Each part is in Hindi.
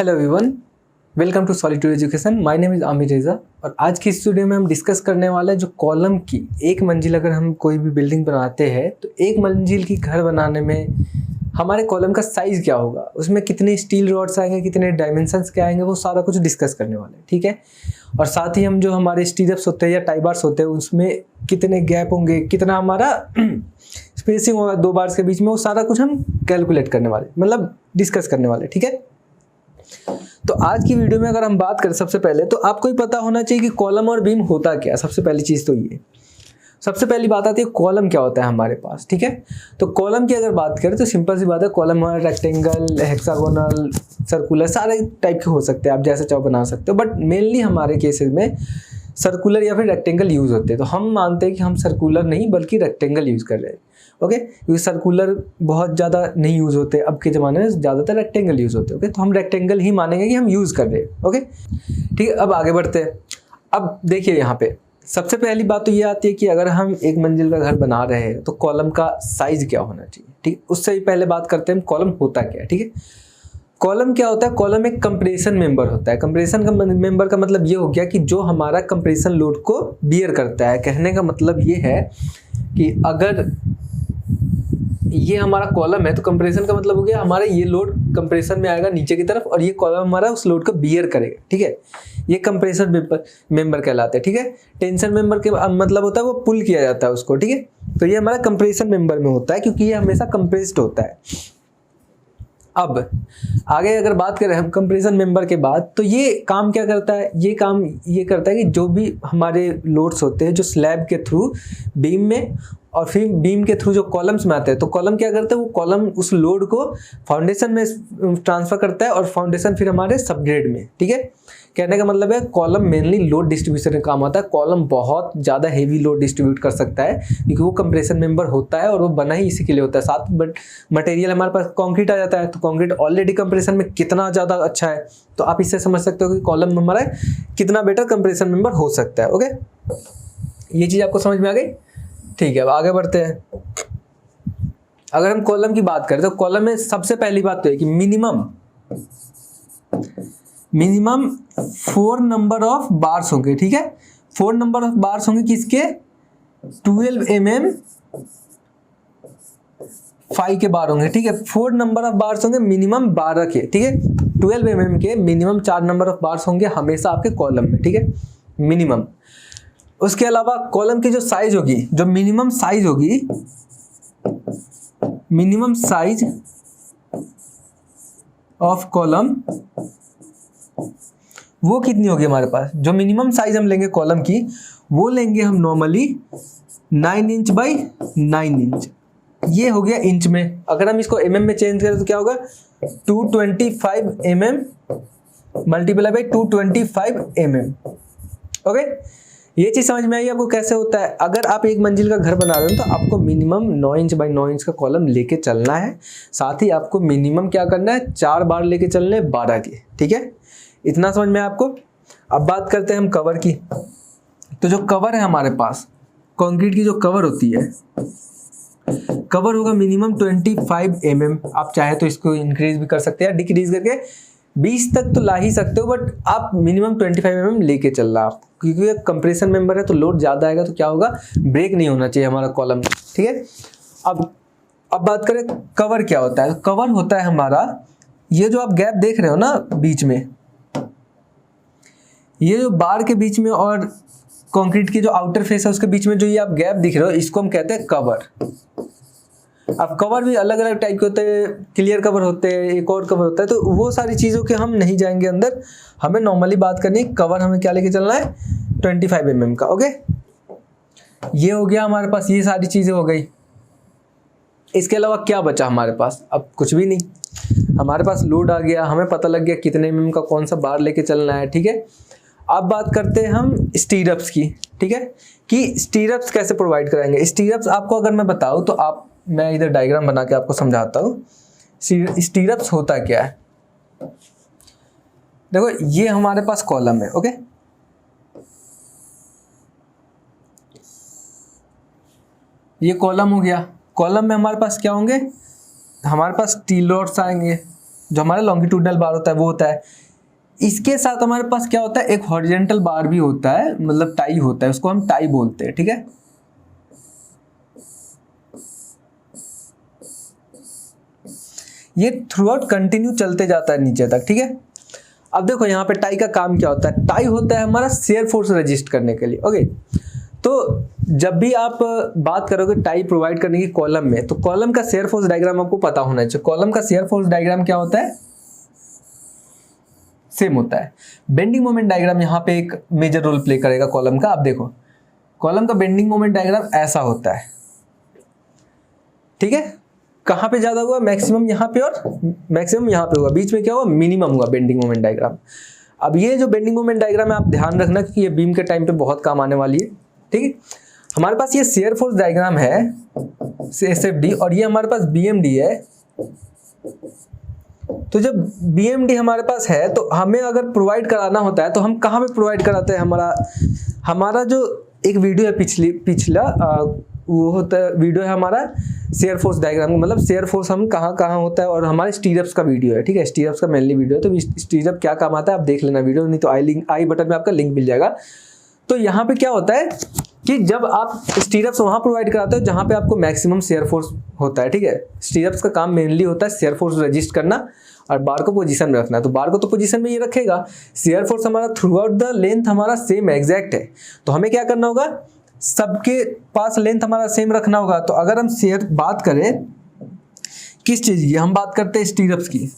Hello everyone, welcome to solitude education. My name is Aamir Raza और आज की इस वीडियो में हम डिस्कस करने वाले हैं जो कॉलम की एक मंजिल अगर हम कोई भी बिल्डिंग बनाते हैं तो एक मंजिल की घर बनाने में हमारे कॉलम का साइज़ क्या होगा, उसमें कितने स्टील रॉड्स आएंगे, कितने डायमेंशंस क्या आएंगे, वो सारा कुछ डिस्कस करने वाले हैं। ठीक है। और साथ ही हम जो हमारे स्टीरअप्स होते हैं या टाई बार्स होते हैं उसमें कितने गैप होंगे, कितना हमारा स्पेसिंग होगा दो बार्स के बीच में, वो सारा कुछ हम कैलकुलेट करने वाले, मतलब डिस्कस करने वाले। ठीक है। तो आज की वीडियो में अगर हम बात करें, सबसे पहले तो आपको ही पता होना चाहिए कि कॉलम और बीम होता क्या। सबसे पहली चीज़ तो ये, सबसे पहली बात आती है कॉलम क्या होता है हमारे पास। ठीक है। तो कॉलम की अगर बात करें तो सिंपल सी बात है, कॉलम रेक्टेंगल, हेक्सागोनल, सर्कुलर, सारे टाइप के हो सकते हैं, आप जैसे चाहो बना सकते हो। बट मेनली हमारे केसेस में सर्कुलर या फिर रेक्टेंगल यूज़ होते हैं। तो हम मानते हैं कि हम सर्कुलर नहीं बल्कि रेक्टेंगल यूज़ कर रहे हैं। ओके, क्योंकि सर्कुलर बहुत ज़्यादा नहीं यूज़ होते, अब के ज़माने में ज़्यादातर रेक्टेंगल यूज़ होते हैं। ओके, तो हम रेक्टेंगल ही मानेंगे कि हम यूज़ कर रहे हैं। ओके, ठीक है। अब आगे बढ़ते हैं। अब देखिए यहाँ पे सबसे पहली बात तो ये आती है कि अगर हम एक मंजिल का घर बना रहे हैं तो कॉलम का साइज़ क्या होना चाहिए। ठीक, उससे ही पहले बात करते हैं कॉलम होता क्या है। ठीक है। कॉलम क्या होता है? कॉलम एक कंप्रेशन मेंबर होता है। कंप्रेशन का मेंबर का मतलब ये हो गया कि जो हमारा कंप्रेशन लोड को बियर करता है। कहने का मतलब ये है कि अगर ये हमारा कॉलम है तो कंप्रेशन का मतलब हो गया हमारा ये लोड कंप्रेशन में आएगा नीचे की तरफ और ये कॉलम हमारा उस लोड को बियर करेगा। ठीक है, ये कंप्रेशन मेंबर कहलाते हैं। ठीक है। टेंशन मेंबर के मतलब होता है वो पुल किया जाता है उसको। ठीक है। तो ये हमारा कंप्रेशन मेंबर में होता है क्योंकि ये हमेशा कंप्रेस्ड होता है। अब आगे अगर बात करें हम कंप्रेशन मेंबर के बाद, तो ये काम क्या करता है? ये काम ये करता है कि जो भी हमारे लोड्स होते हैं जो स्लैब के थ्रू बीम में और फिर बीम के थ्रू जो कॉलम्स में आते हैं, तो कॉलम क्या करता है? वो कॉलम उस लोड को फाउंडेशन में ट्रांसफर करता है और फाउंडेशन फिर हमारे सबग्रेड में। ठीक है। कहने का मतलब है कॉलम मेनली लोड डिस्ट्रीब्यूशन में काम आता है। कॉलम बहुत ज़्यादा हेवी लोड डिस्ट्रीब्यूट कर सकता है क्योंकि वो कंप्रेशन मेंबर होता है और वो बना ही इसी के लिए होता है। साथ बट मटेरियल हमारे पास कंक्रीट आ जाता है, तो कंक्रीट ऑलरेडी कंप्रेशन में कितना ज़्यादा अच्छा है, तो आप इससे समझ सकते हो कि कॉलम हमारा कितना बेटर कंप्रेशन मेंबर हो सकता है। ओके, ये चीज़ आपको समझ में आ गई? ठीक है। अब आगे बढ़ते हैं। अगर हम कॉलम की बात करें तो कॉलम में सबसे पहली बात तो है कि मिनिमम 4 नंबर ऑफ बार्स होंगे। ठीक है, 4 नंबर ऑफ बार्स होंगे किसके? 12 mm 5 के बार होंगे। ठीक है, 4 नंबर ऑफ बार्स होंगे मिनिमम 12 के। ठीक है, 12 mm के मिनिमम 4 नंबर ऑफ बार्स होंगे हमेशा आपके कॉलम में। ठीक है, मिनिमम। उसके अलावा कॉलम की जो साइज होगी, जो मिनिमम साइज होगी, मिनिमम साइज ऑफ कॉलम वो कितनी होगी हमारे पास? जो मिनिमम साइज हम लेंगे कॉलम की वो लेंगे हम नॉर्मली 9 इंच बाई 9 इंच। ये हो गया इंच में। अगर हम इसको mm में चेंज करें तो क्या होगा? 225 mm multiply by 225 mm। Okay, ये चीज समझ में आई आपको कैसे होता है? अगर आप एक मंजिल का घर बना रहे हो तो आपको मिनिमम 9 इंच बाई 9 इंच का कॉलम लेके चलना है। साथ ही आपको मिनिमम क्या करना है? 4 बार लेके चलने 12 के। ठीक है, इतना समझ में आपको? अब बात करते हैं हम कवर की। तो जो कवर है हमारे पास, कंक्रीट की जो कवर होती है, कवर होगा मिनिमम 25 mm। आप चाहे तो इसको इंक्रीज भी कर सकते हैं, डिक्रीज करके 20 तक तो ला ही सकते हो, बट आप मिनिमम 25 mm लेके चल रहा, क्योंकि ये कंप्रेशन मेंबर है तो लोड ज़्यादा आएगा तो क्या होगा? ब्रेक नहीं होना चाहिए हमारा कॉलम। ठीक है। अब बात करें कवर क्या होता है। कवर होता है हमारा ये जो आप गैप देख रहे हो ना बीच में, ये जो बार के बीच में और कंक्रीट की जो आउटर फेस है उसके बीच में जो ये आप गैप दिख रहे हो, इसको हम कहते हैं कवर। अब कवर भी अलग अलग टाइप के होते हैं, क्लियर कवर होते हैं, एक और कवर होता है, तो वो सारी चीज़ों के हम नहीं जाएंगे अंदर। हमें नॉर्मली बात करनी, कवर हमें क्या लेके चलना है? 25 mm का। ओके, ये हो गया हमारे पास, ये सारी चीज़ें हो गई। इसके अलावा क्या बचा हमारे पास? अब कुछ भी नहीं। हमारे पास लोड आ गया, हमें पता लग गया कितने mm का कौन सा बार लेके चलना है। ठीक है। अब बात करते हैं हम स्टीरअप्स की। ठीक है, कि स्टीरअप्स कैसे प्रोवाइड कराएंगे। स्टीरअप्स आपको अगर मैं बताऊँ तो मैं इधर डायग्राम बना के आपको समझाता हूँ। स्टीरअप्स होता क्या है? देखो, ये हमारे पास कॉलम है। ओके, ये कॉलम हो गया। कॉलम में हमारे पास क्या होंगे? हमारे पास स्टील रॉड्स आएंगे। जो हमारा लॉन्गिट्यूडनल बार होता है वो होता है। इसके साथ हमारे पास क्या होता है, एक हॉरिजॉन्टल बार भी होता है, मतलब टाई होता है, उसको हम टाई बोलते हैं, ठीक है। ये थ्रू आउट कंटिन्यू चलते जाता है नीचे तक, ठीक है। अब देखो यहाँ पे टाई का काम क्या होता है, टाई होता है हमारा शेयर फोर्स रजिस्ट करने के लिए, ओके। तो जब भी आप बात करोगे टाई प्रोवाइड करने की कॉलम में, तो कॉलम का शेयर फोर्स डायग्राम आपको पता होना चाहिए। कॉलम का शेयर फोर्स डायग्राम क्या होता है, सेम होता है। बेंडिंग मोमेंट डायग्राम यहाँ पे एक मेजर रोल प्ले करेगा कॉलम का। आप देखो कॉलम का बेंडिंग मोमेंट डायग्राम ऐसा होता है, ठीक है। कहाँ पे ज्यादा हुआ, मैक्सिमम यहाँ पे और मैक्सिमम यहाँ पे हुआ, बीच में क्या हुआ, मिनिमम हुआ बेंडिंग मोमेंट डायग्राम। अब ये जो बेंडिंग मोमेंट डायग्राम है आप ध्यान रखना कि ये बीम के टाइम पे बहुत काम आने वाली है, ठीक है। हमारे पास ये शेयर फोर्स डायग्राम है SFD और ये हमारे पास BMD है। तो जब BMD हमारे पास है तो हमें अगर प्रोवाइड कराना होता है तो हम कहाँ पे प्रोवाइड कराते हैं, हमारा जो एक वीडियो है पिछला वो होता है, वीडियो है हमारा शेयर फोर्स डायग्राम, मतलब शेयर फोर्स हम कहाँ होता है, और हमारे स्टीरअप्स का वीडियो है, ठीक है। स्टीरअप्स का मेनली वीडियो है, तो स्टीरअप क्या काम आता है आप देख लेना वीडियो, नहीं तो आई बटन में आपका लिंक मिल जाएगा। तो यहाँ पे क्या होता है कि जब आप स्टीरअप्स वहाँ प्रोवाइड कराते हो जहाँ पे आपको मैक्सिमम शेयर फोर्स होता है, ठीक है। स्टीरअप्स का काम मेनली होता है शेयर फोर्स रजिस्ट करना और बार को पोजीशन में रखना। तो बार को तो पोजीशन में ये रखेगा, शेयर फोर्स हमारा थ्रू आउट द लेंथ हमारा सेम एग्जैक्ट है। तो हमें क्या करना होगा, सबके पास लेंथ हमारा सेम रखना होगा। तो अगर हम शेयर बात करें किस चीज की, हम बात करते हैं स्टीरअप्स की।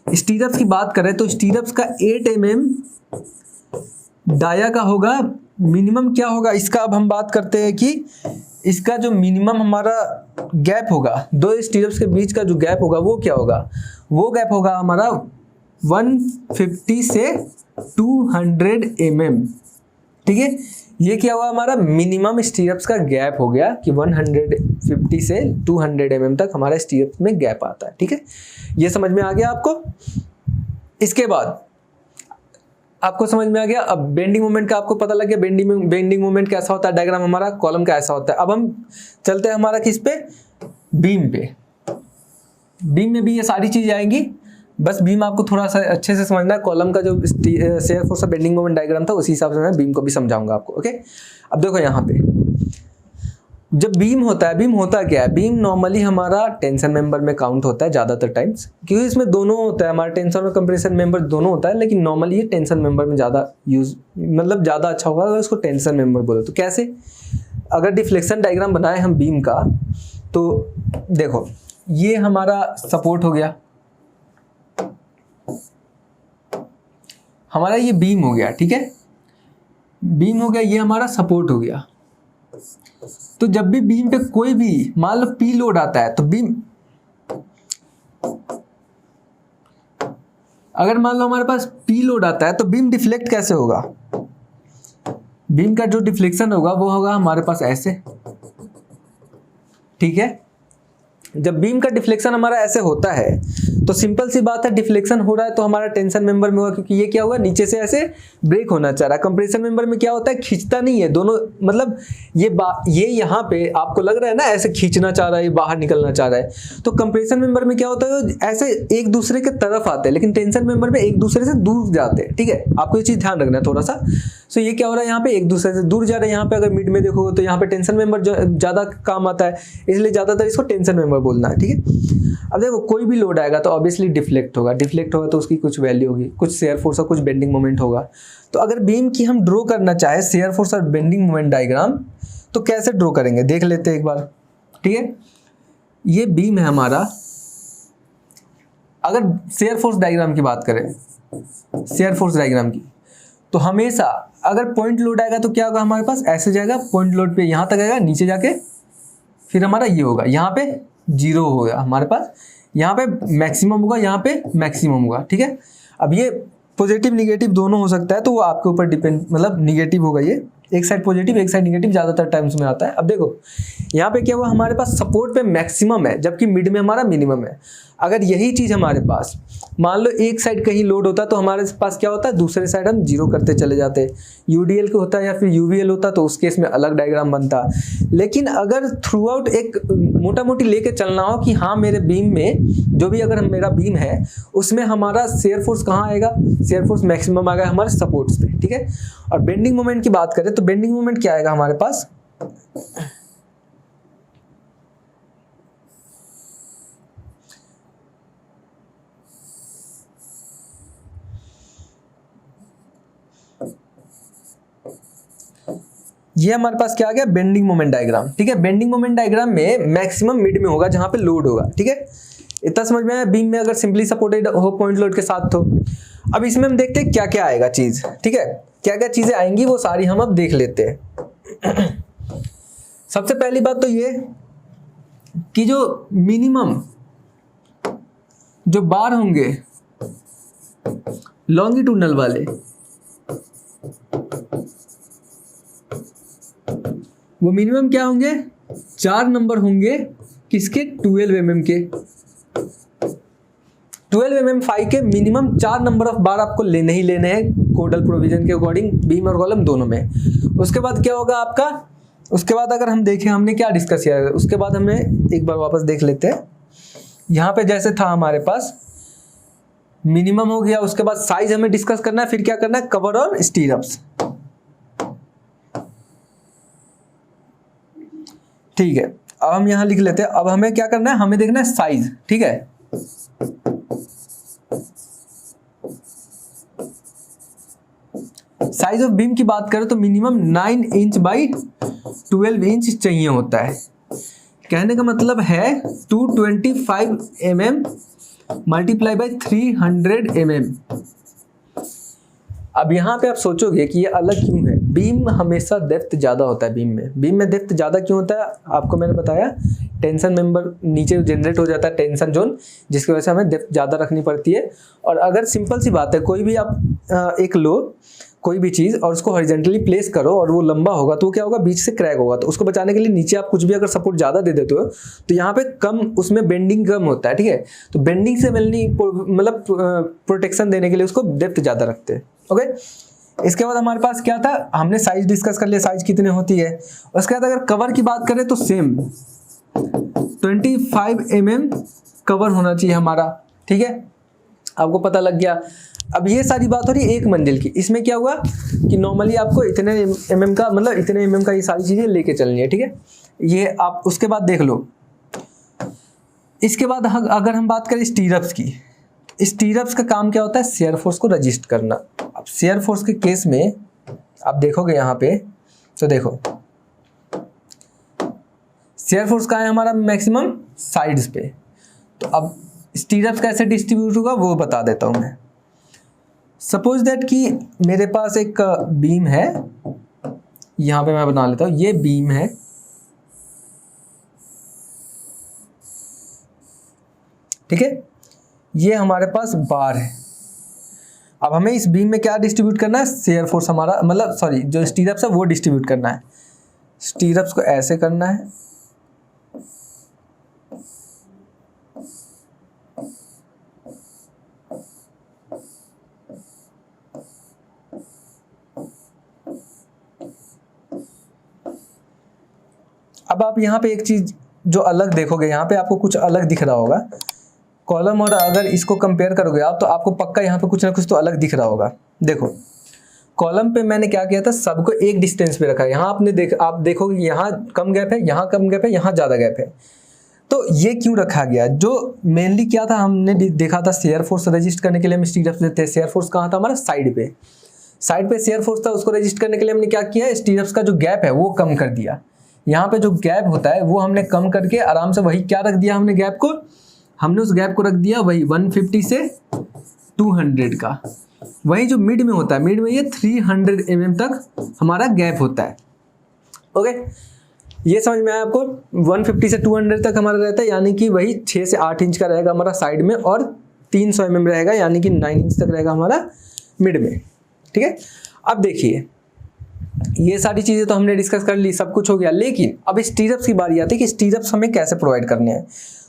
स्टीरअप्स की बात करें तो स्टीरअप्स का 8 mm डाया का होगा, मिनिमम क्या होगा इसका। अब हम बात करते हैं कि इसका जो मिनिमम हमारा गैप होगा, दो स्टीरअप्स के बीच का जो गैप होगा वो क्या होगा, वो गैप होगा हमारा 150 से 200 mm, ठीक है। ये क्या हुआ, हमारा मिनिमम स्टीरअप्स का गैप हो गया कि 150 से 200 mm तक हमारा स्टीरअप्स में गैप आता है, ठीक है। ये समझ में आ गया आपको। इसके बाद आपको समझ में आ गया, अब बेंडिंग मोमेंट का आपको पता लग गया, बेंडिंग मोमेंट कैसा होता है, डायग्राम हमारा कॉलम का ऐसा होता है। अब हम चलते हैं हमारा किस पे, बीम पे। बीम में भी ये सारी चीजें आएंगी, बस बीम आपको थोड़ा सा अच्छे से समझना है। कॉलम का जो शेयर फोर्स का बेंडिंग मोमेंट डायग्राम था उसी हिसाब से मैं बीम को भी समझाऊंगा आपको, ओके। अब देखो यहाँ पे जब बीम होता है, बीम होता क्या है, बीम नॉर्मली हमारा टेंशन मेंबर में काउंट होता है ज़्यादातर टाइम्स, क्योंकि इसमें दोनों होता है, हमारा टेंशन और कंप्रेशन मेंबर दोनों होता है, लेकिन नॉर्मली ये टेंशन मेंबर में ज़्यादा यूज, मतलब ज़्यादा अच्छा होगा अगर इसको टेंशन मेंबर बोलो। तो कैसे, अगर डिफ्लेक्शन डायग्राम बनाए हम बीम का, तो देखो ये हमारा सपोर्ट हो गया, हमारा ये बीम हो गया, ठीक है, बीम हो गया, ये हमारा सपोर्ट हो गया। तो जब भी बीम पे कोई भी मान लो पी लोड आता है, तो बीम, अगर मान लो हमारे पास पी लोड आता है तो बीम डिफ्लेक्ट कैसे होगा, बीम का जो डिफ्लेक्शन होगा वो होगा हमारे पास ऐसे, ठीक है। जब बीम का डिफ्लेक्शन हमारा ऐसे होता है तो सिंपल सी बात है, डिफ्लेक्शन हो रहा है तो हमारा टेंशन मेंबर में होगा, क्योंकि ये क्या होगा, नीचे से ऐसे ब्रेक होना चाह रहा है। कंप्रेशन मेंबर में क्या होता है, खींचता नहीं है, दोनों मतलब ये यहाँ पे आपको लग रहा है ना ऐसे खींचना चाह रहा है, बाहर निकलना चाह रहा है। तो कंप्रेशन मेंबर में क्या होता है, ऐसे एक दूसरे के तरफ आते हैं, लेकिन टेंशन मेंबर में एक दूसरे से दूर जाते हैं, ठीक है। आपको ये चीज ध्यान रखना है थोड़ा सा। सो ये क्या हो रहा है, यहाँ पे एक दूसरे से दूर जा रहे हैं। यहाँ पे अगर मिड में देखोगे तो यहाँ पे टेंशन मेंबर ज्यादा काम आता है, इसलिए ज्यादातर इसको टेंशन मेंबर बोलना है, ठीक है। अब देखो कोई भी लोड आएगा तो ऑब्वियसली डिफ्लेक्ट होगा, डिफ्लेक्ट होगा तो उसकी कुछ वैल्यू होगी, कुछ शेयर फोर्स और कुछ बेंडिंग मोमेंट होगा। तो अगर बीम की हम ड्रॉ करना चाहे शेयर फोर्स और बेंडिंग मोमेंट डायग्राम, तो कैसे ड्रॉ करेंगे देख लेते हैं एक बार, ठीक है। ये बीम है हमारा, अगर शेयर फोर्स डायग्राम की बात करें, शेयर फोर्स डायग्राम की, तो हमेशा अगर पॉइंट लोड आएगा तो क्या होगा, हमारे पास ऐसे जाएगा, पॉइंट लोड पे यहाँ तक आएगा, नीचे जाके फिर हमारा ये होगा, यहाँ पे जीरो होगा हमारे पास, यहाँ पे मैक्सिमम होगा, यहाँ पे मैक्सिमम होगा, ठीक है। अब ये पॉजिटिव निगेटिव दोनों हो सकता है, तो वो आपके ऊपर डिपेंड, मतलब निगेटिव होगा, ये एक साइड पॉजिटिव एक साइड निगेटिव ज़्यादातर टाइम्स में आता है। अब देखो यहाँ पे क्या हुआ, हमारे पास सपोर्ट पे मैक्सिमम है जबकि मिड में हमारा मिनिमम है। अगर यही चीज़ हमारे पास मान लो एक साइड कहीं लोड होता तो हमारे पास क्या होता है, दूसरे साइड हम जीरो करते चले जाते। यूडीएल का होता है या फिर यूवीएल होता तो उस केस में अलग डायग्राम बनता। लेकिन अगर थ्रू आउट एक मोटा मोटी लेके चलना हो कि हाँ मेरे बीम में जो भी अगर मेरा बीम है उसमें हमारा शेयर फोर्स कहाँ आएगा, शेयर फोर्स मैक्सिमम आएगा हमारे सपोर्ट्स पे, ठीक है। और बेंडिंग मोमेंट की बात करें तो बेंडिंग मोमेंट क्या आएगा हमारे पास, ये हमारे पास क्या आ गया, बेंडिंग मोमेंट डायग्राम, ठीक है। बेंडिंग मोमेंट डायग्राम में मैक्सिमम मिड में होगा जहां पे लोड होगा, ठीक है। इतना समझ में आया। बीम में अगर सिंपली सपोर्टेड हो पॉइंट लोड के साथ तो अब इसमें हम देखते हैं क्या क्या आएगा चीज, ठीक है। क्या क्या चीजें आएंगी वो सारी हम अब देख लेते हैं। सबसे पहली बात तो ये कि जो मिनिमम जो बार होंगे लॉन्गिट्यूडनल वाले वो मिनिमम क्या होंगे, 4 नंबर होंगे किसके, 12 mm के। 12 mm फाई के मिनिमम 4 नंबर ऑफ बार आपको लेने ही लेने हैं कोडल प्रोविजन के अकॉर्डिंग, बीम और कॉलम दोनों में। उसके बाद क्या होगा आपका, उसके बाद अगर हम देखें हमने क्या डिस्कस किया है, उसके बाद हमें एक बार वापस देख लेते हैं। यहाँ पे जैसे था हमारे पास मिनिमम हो गया, उसके बाद साइज हमें डिस्कस करना है, फिर क्या करना है, कवर और स्टीरअप्स, ठीक है। अब हम यहां लिख लेते हैं। अब हमें क्या करना है, हमें देखना है साइज, ठीक है। साइज ऑफ बीम की बात करें तो मिनिमम 9 इंच बाई 12 इंच चाहिए होता है। कहने का मतलब है 225 mm मल्टीप्लाई बाई 300 mm। अब यहाँ पे आप सोचोगे कि ये अलग क्यों है, बीम हमेशा डेप्थ ज़्यादा होता है। बीम में डेप्थ ज़्यादा क्यों होता है, आपको मैंने बताया टेंशन मेंबर नीचे जनरेट हो जाता है, टेंशन जोन, जिसकी वजह से हमें डेप्थ ज़्यादा रखनी पड़ती है। और अगर सिंपल सी बात है, कोई भी आप एक लो कोई भी चीज़ और उसको हॉरिजॉन्टली प्लेस करो और वो लंबा होगा तो क्या होगा, बीच से क्रैक होगा। तो उसको बचाने के लिए नीचे आप कुछ भी अगर सपोर्ट ज़्यादा दे देते हो तो यहाँ पे कम, उसमें बेंडिंग कम होता है, ठीक है। तो बेंडिंग से मिलनी मतलब प्रोटेक्शन देने के लिए उसको डेप्थ ज़्यादा रखते हैं, ओके। इसके बाद हमारे पास क्या था, हमने साइज डिस्कस कर लिया, साइज कितने होती है। उसके बाद अगर कवर की बात करें तो सेम 25 mm कवर होना चाहिए हमारा, ठीक है। आपको पता लग गया। अब ये सारी बात हो रही है एक मंजिल की। इसमें क्या हुआ कि नॉर्मली आपको इतने mm का, मतलब इतने mm का ये सारी चीज़ें लेके चलनी है, ठीक है। ये आप उसके बाद देख लो। इसके बाद अगर हम बात करें स्टीरअप्स की, स्टीरअप्स का काम क्या होता है, शेयर फोर्स को रजिस्ट करना। अब शेयर फोर्स के केस में आप देखोगे यहाँ पे तो देखो शेयर फोर्स का है हमारा मैक्सिमम साइड्स पे। तो अब स्टीरअप्स कैसे डिस्ट्रीब्यूट होगा वो बता देता हूँ मैं। सपोज दैट कि मेरे पास एक बीम है, यहाँ पे मैं बना लेता हूँ, ये बीम है, ठीक है। ये हमारे पास बार है। अब हमें इस बीम में क्या डिस्ट्रीब्यूट करना है, शेयर फोर्स हमारा, मतलब सॉरी जो स्टीरअप्स है वो डिस्ट्रीब्यूट करना है। स्टीरअप्स को ऐसे करना है, अब आप यहाँ पे एक चीज जो अलग देखोगे, यहाँ पे आपको कुछ अलग दिख रहा होगा कॉलम, और अगर इसको कंपेयर करोगे आप तो आपको पक्का यहाँ पे कुछ ना कुछ तो अलग दिख रहा होगा। देखो कॉलम पे मैंने क्या किया था, सबको एक डिस्टेंस पे रखा है। यहाँ आप देखोगे यहाँ कम गैप है, यहाँ कम गैप है, यहाँ ज़्यादा गैप है। तो ये क्यों रखा गया, जो मेनली क्या था हमने देखा था, शेयर फोर्स रजिस्ट करने के लिए हम स्टीरअप्स देते हैं। शेयर फोर्स कहाँ था हमारा, साइड पे, साइड पे शेयर फोर्स था, उसको रजिस्ट करने के लिए हमने क्या किया, स्टीरअप्स का जो गैप है वो कम कर दिया। यहाँ पे जो गैप होता है वो हमने कम करके आराम से वही क्या रख दिया, हमने गैप को, हमने उस गैप को रख दिया वही 150 से 200 का। वही जो मिड में होता है, मिड में ये 300 mm तक हमारा गैप होता है, ओके। ये समझ में आया आपको, 150 से 200 तक हमारा रहता है, यानी कि वही 6 से 8 इंच का रहेगा हमारा साइड में, और 300 mm रहेगा, यानी कि 9 इंच तक रहेगा हमारा मिड में, ठीक है। अब देखिए ये सारी चीज़ें तो हमने डिस्कस कर ली, सब कुछ हो गया। लेकिन अब स्टीरअप्स की बारी आती है कि स्टीरअप्स हमें कैसे प्रोवाइड करने हैं।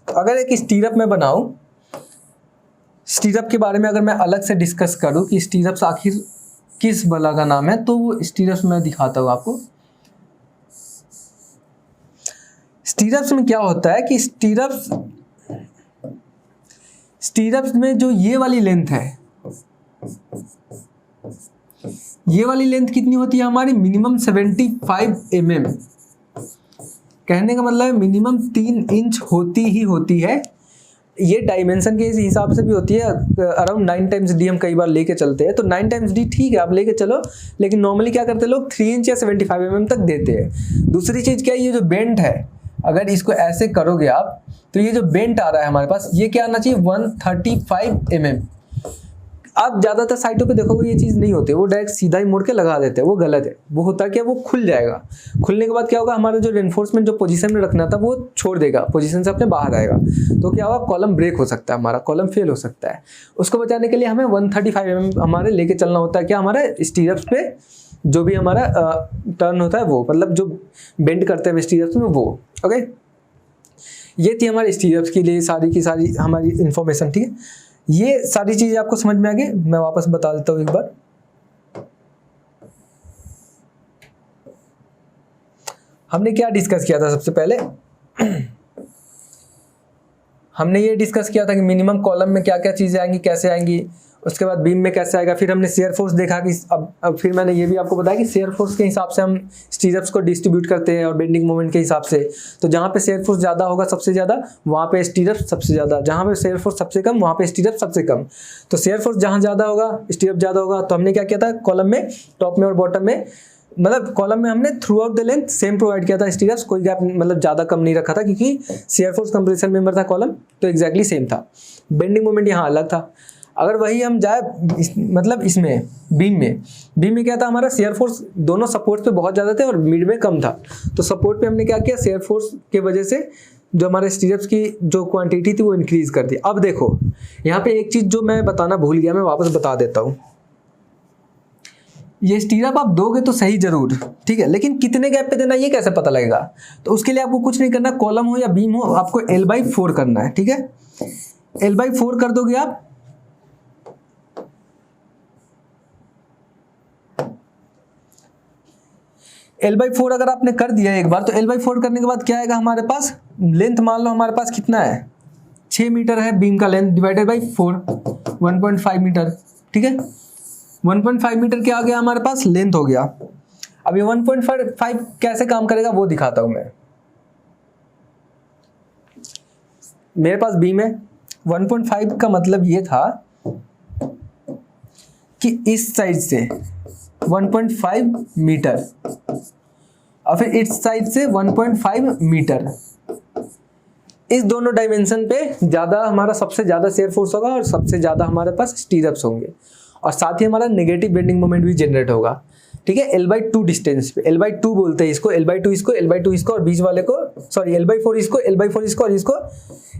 तो अगर एक स्टीरअप में बनाऊं, स्टीरअप के बारे में अगर मैं अलग से डिस्कस करूँ कि स्टीरअप्स आखिर किस बला का नाम है, तो वो स्टीरअप्स मैं दिखाता हूँ आपको। स्टीरअप्स में क्या होता है कि स्टीरअप्स में जो ये वाली लेंथ है, ये वाली लेंथ कितनी होती है हमारी, मिनिमम 75 mm। कहने का मतलब है मिनिमम 3 इंच होती ही होती है। ये डायमेंशन के हिसाब से भी होती है, अराउंड 9 टाइम्स डी हम कई बार लेके चलते हैं, तो 9 टाइम्स डी ठीक है आप लेके चलो, लेकिन नॉर्मली क्या करते हैं लोग 3 इंच या 75 mm तक देते हैं। दूसरी चीज़ क्या है, ये जो बेंट है, अगर इसको ऐसे करोगे आप तो ये जो बेंट आ रहा है हमारे पास, ये क्या आना चाहिए 135 mm। आप ज़्यादातर साइटों पे देखोगे ये चीज़ नहीं होती, वो डायरेक्ट सीधा ही मोड़ के लगा देते हैं, वो गलत है। वो होता है क्या, वो खुल जाएगा, खुलने के बाद क्या होगा, हमारा जो रेनफोर्समेंट जो पोजीशन में रखना था वो छोड़ देगा, पोजीशन से अपने बाहर आएगा, तो क्या होगा, कॉलम ब्रेक हो सकता है, हमारा कॉलम फेल हो सकता है। उसको बचाने के लिए हमें 135 mm हमारे लेके चलना होता है, क्या हमारा स्टीरअप्स पे जो भी हमारा टर्न होता है वो, मतलब जो बेंड करते हैं स्टीरअप्स में वो। ओके, ये थी हमारे स्टीरअप्स के लिए सारी की सारी हमारी इंफॉर्मेशन, ठीक है। ये सारी चीजें आपको समझ में आ गई, मैं वापस बता देता हूं एक बार। हमने क्या डिस्कस किया था, सबसे पहले हमने ये डिस्कस किया था कि मिनिमम कॉलम में क्या क्या चीजें आएंगी, कैसे आएंगी, उसके बाद बीम में कैसे आएगा। फिर हमने शेयर फोर्स देखा कि अब फिर मैंने ये भी आपको बताया कि शेयर फोर्स के हिसाब से हम स्टीरअप्स को डिस्ट्रीब्यूट करते हैं और बेंडिंग मोमेंट के हिसाब से। तो जहाँ पे शेयर फोर्स ज़्यादा होगा सबसे ज़्यादा, वहाँ पे स्टीरअप सबसे ज़्यादा, जहाँ पे शेयर फोर्स सबसे कम वहाँ पे स्टीरअप सबसे कम। तो शेयर फोर्स जहाँ ज़्यादा होगा स्टीरअप ज़्यादा होगा। तो हमने क्या किया था, कॉलम में टॉप में और बॉटम में, मतलब कॉलम में हमने through out the length same provide किया था स्टीरअप्स, कोई गैप मतलब ज़्यादा कम नहीं रखा था, क्योंकि शेयर फोर्स कंप्रेशन मेंबर था कॉलम, तो एग्जैक्टली सेम था। बेंडिंग मोमेंट यहाँ अलग था। अगर वही हम जाए मतलब इसमें बीम में क्या था, हमारा शेयर फोर्स दोनों सपोर्ट पे बहुत ज़्यादा थे और मिड में कम था। तो सपोर्ट पे हमने क्या किया, शेयर फोर्स के वजह से जो हमारे स्टीरअप्स की जो क्वांटिटी थी वो इंक्रीज कर दी। अब देखो यहाँ पे एक चीज़ जो मैं बताना भूल गया, मैं वापस बता देता हूँ। ये स्टीरअप आप दोगे तो सही जरूर, ठीक है, लेकिन कितने गैप पे देना ये कैसे पता लगेगा। तो उसके लिए आपको कुछ नहीं करना, कॉलम हो या बीम हो, आपको L/4 करना है, ठीक है। L/4 कर दोगे आप, L/4 अगर आपने कर दिया एक बार, तो L/4 करने के बाद क्या आएगा हमारे पास, लेंथ मान लो हमारे पास कितना है, 6 मीटर है बीम का लेंथ, डिवाइडेड बाई 4 1.5 मीटर, ठीक है। 1.5 मीटर क्या आ गया हमारे पास, लेंथ हो गया। अब ये 1.5 कैसे काम करेगा वो दिखाता हूं मैं। मेरे पास बीम है, 1.5 का मतलब ये था कि इस साइड से 1.5 मीटर और फिर इस साइड से 1.5 मीटर, इस दोनों डायमेंशन पे ज़्यादा हमारा सबसे ज़्यादा शेयर फोर्स होगा और सबसे ज़्यादा हमारे पास स्टीरअप्स होंगे, और साथ ही हमारा नेगेटिव बेंडिंग मोमेंट भी जनरेट होगा, ठीक है। L/2 डिस्टेंस पे, L/2 बोलते हैं इसको, L/2 इसको, L/2 इसको और बीच वाले को, सॉरी L/4 इसको, L/4 इसको और इसको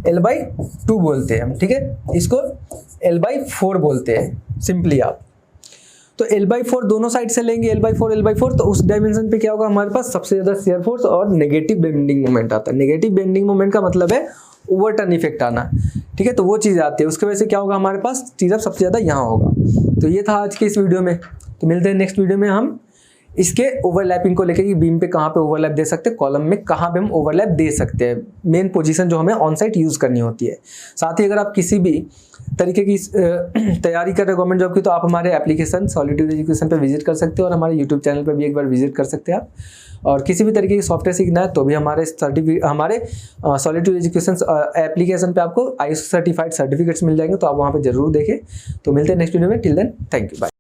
L/2 बोलते हैं हम, ठीक है। इसको L/4 बोलते हैं सिंपली आप। तो L/4 दोनों साइड से लेंगे, L/4 तो उस डायमेंशन पे क्या होगा, हमारे पास सबसे ज्यादा शेयर फोर्स और नेगेटिव बेंडिंग मोमेंट आता है। नेगेटिव बेंडिंग मोमेंट का मतलब है ओवरटर्न इफेक्ट आना, ठीक है। तो वो चीज़ आती है, उसकी वजह से क्या होगा, हमारे पास स्टीरअप सबसे ज़्यादा यहाँ होगा। तो ये था आज के इस वीडियो में। तो मिलते हैं नेक्स्ट वीडियो में हम इसके ओवरलैपिंग को लेकर कि बीम पे कहाँ पे ओवरलैप दे सकते हैं, कॉलम में कहाँ पे हम ओवरलैप दे सकते हैं, मेन पोजीशन जो हमें ऑन साइट यूज़ करनी होती है। साथ ही अगर आप किसी भी तरीके की तैयारी कर रहे हो गवर्नमेंट जॉब की, तो आप हमारे एप्लीकेशन सॉलिट्यूड एजुकेशन पे विजिट कर सकते हो और हमारे यूट्यूब चैनल पे भी एक बार विजिट कर सकते हैं आप। और किसी भी तरीके की सॉफ्टवेयर सीखना है तो भी हमारे सॉलिट्यूड एजुकेशन एप्लीकेशन पे आपको ISO सर्टिफाइड सर्टिफिकेट्स मिल जाएंगे, तो आप वहाँ पे जरूर देखें। तो मिलते हैं नेक्स्ट वीडियो में, till then thank you, bye.